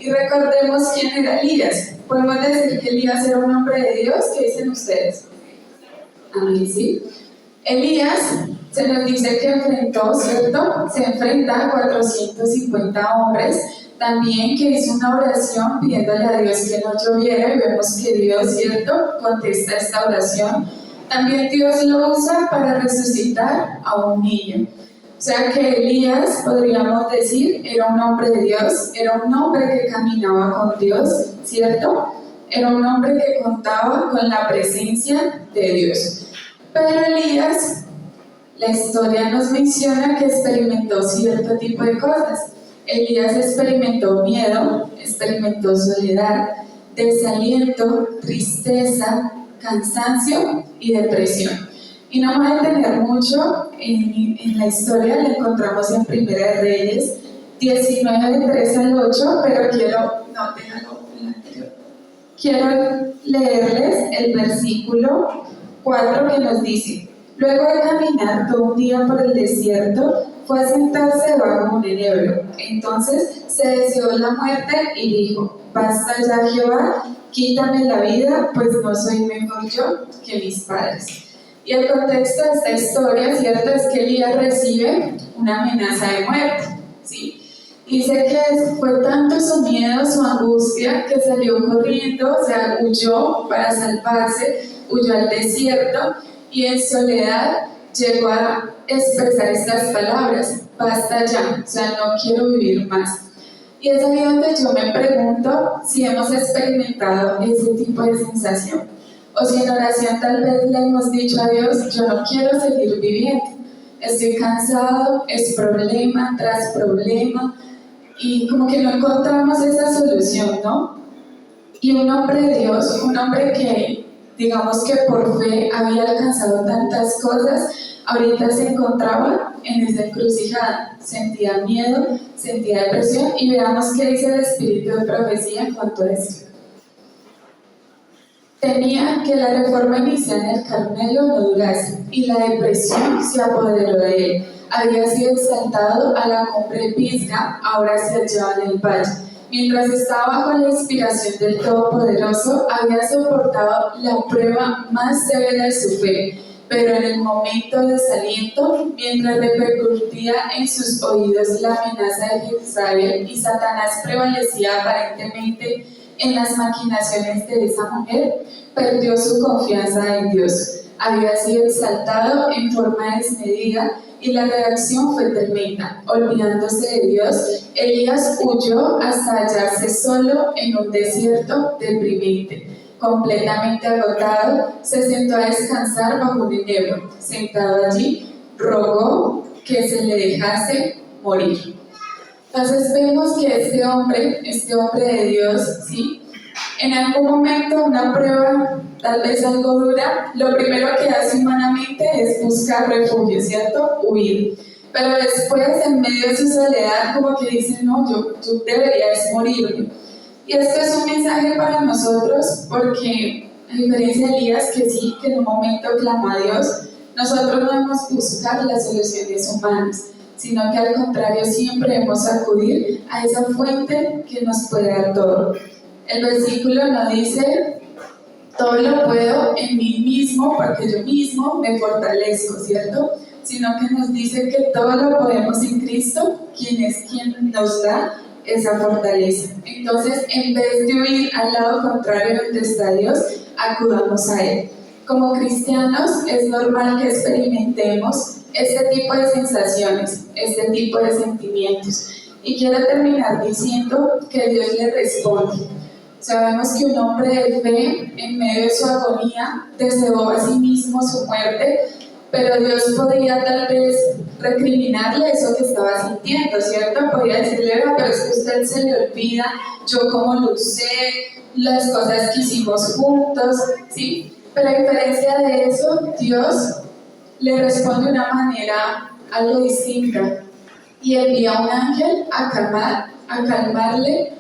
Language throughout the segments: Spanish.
Y recordemos quién era Elías. Podemos decir que Elías era un hombre de Dios. ¿Qué dicen ustedes? Amén, sí. Elías se nos dice que enfrentó, ¿cierto? Se enfrenta a 450 hombres. También que hizo una oración pidiéndole a Dios que no lloviera y vemos que Dios, ¿cierto?, contesta esta oración. También Dios lo usa para resucitar a un niño. O sea que Elías, podríamos decir, era un hombre de Dios, era un hombre que caminaba con Dios, ¿cierto? Era un hombre que contaba con la presencia de Dios. Pero Elías, la historia nos menciona que experimentó cierto tipo de cosas. Elías experimentó miedo, experimentó soledad, desaliento, tristeza, cansancio y depresión. Y no me voy a detener mucho en la historia, la encontramos en Primera de Reyes 19, 3 al 8, pero quiero leerles el versículo 4 que nos dice: luego de caminar todo un día por el desierto, fue a sentarse debajo de un enebro. Entonces se deseó la muerte y dijo: basta ya, Jehová, quítame la vida, pues no soy mejor yo que mis padres. Y el contexto de esta historia, ¿cierto?, es que Elías recibe una amenaza de muerte, ¿sí? Dice que fue tanto su miedo, su angustia, que salió corriendo, o sea, huyó para salvarse, huyó al desierto y en soledad llegó a expresar estas palabras: basta ya, o sea, no quiero vivir más. Y es ahí donde yo me pregunto si hemos experimentado ese tipo de sensación. O si en oración tal vez le hemos dicho a Dios: yo no quiero seguir viviendo, estoy cansado, es problema tras problema, y como que no encontramos esa solución, ¿no? Y un hombre de Dios, un hombre que, digamos que por fe había alcanzado tantas cosas, ahorita se encontraba en esa encrucijada, sentía miedo, sentía depresión, y veamos qué dice el espíritu de profecía en cuanto a esto. Temía que la reforma inicial en el Carmelo no durase, y la depresión se apoderó de él. Había sido exaltado a la cumbre de Pisga, ahora se hallaba en el valle. Mientras estaba bajo la inspiración del Todopoderoso, había soportado la prueba más severa de su fe, pero en el momento de desaliento, mientras repercutía en sus oídos la amenaza de Jezabel y Satanás prevalecía aparentemente en las maquinaciones de esa mujer, perdió su confianza en Dios. Había sido exaltado en forma desmedida y la reacción fue tremenda. Olvidándose de Dios, Elías huyó hasta hallarse solo en un desierto deprimente. Completamente agotado, se sentó a descansar bajo un enebro. Sentado allí, rogó que se le dejase morir. Entonces vemos que este hombre de Dios, ¿sí?, en algún momento, una prueba tal vez algo dura, lo primero que hace humanamente es buscar refugio, ¿cierto?, huir. Pero después, en medio de su soledad, como que dice: no, yo deberías morirme. Y esto es un mensaje para nosotros, porque a diferencia de Elías, que sí, que en un momento clamó a Dios, nosotros no debemos buscar las soluciones humanas, sino que al contrario siempre debemos acudir a esa fuente que nos puede dar todo. El versículo no dice: todo lo puedo en mí mismo, porque yo mismo me fortalezco, ¿cierto?, sino que nos dice que todo lo podemos en Cristo, quien nos da esa fortaleza. Entonces, en vez de huir al lado contrario donde está Dios, acudamos a Él. Como cristianos, es normal que experimentemos este tipo de sensaciones, este tipo de sentimientos. Y quiero terminar diciendo que Dios le responde. Sabemos que un hombre de fe, en medio de su agonía, deseó a sí mismo su muerte, pero Dios podía tal vez recriminarle eso que estaba sintiendo, ¿cierto? Podía decirle: pero es que a usted se le olvida, yo cómo lucé, las cosas que hicimos juntos, ¿sí? Pero a diferencia de eso, Dios le responde de una manera algo distinta y envía a un ángel a calmarle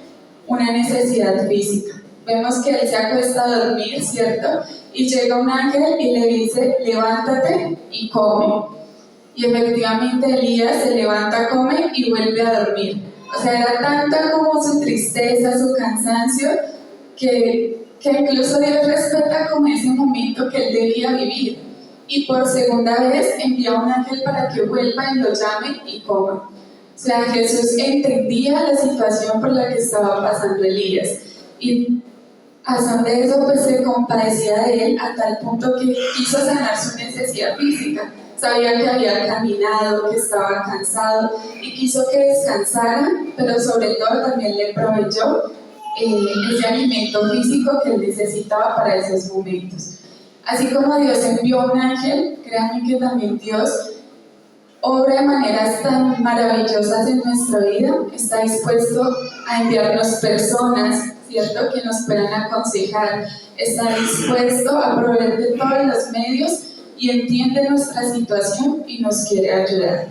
una necesidad física. Vemos que él se acuesta a dormir, ¿cierto? Y llega un ángel y le dice: levántate y come. Y efectivamente Elías se levanta, come y vuelve a dormir. O sea, era tanta como su tristeza, su cansancio, que incluso Dios respeta como ese momento que él debía vivir. Y por segunda vez envía a un ángel para que vuelva y lo llame y coma. O sea, Jesús entendía la situación por la que estaba pasando Elías. Y a razón de eso, pues se compadecía de él a tal punto que quiso sanar su necesidad física. Sabía que había caminado, que estaba cansado y quiso que descansara, pero sobre todo también le proveyó ese alimento físico que él necesitaba para esos momentos. Así como Dios envió un ángel, créanme que también Dios obra de maneras tan maravillosas en nuestra vida, está dispuesto a enviarnos personas, ¿cierto?, que nos puedan aconsejar, está dispuesto a proveer de todos los medios y entiende nuestra situación y nos quiere ayudar.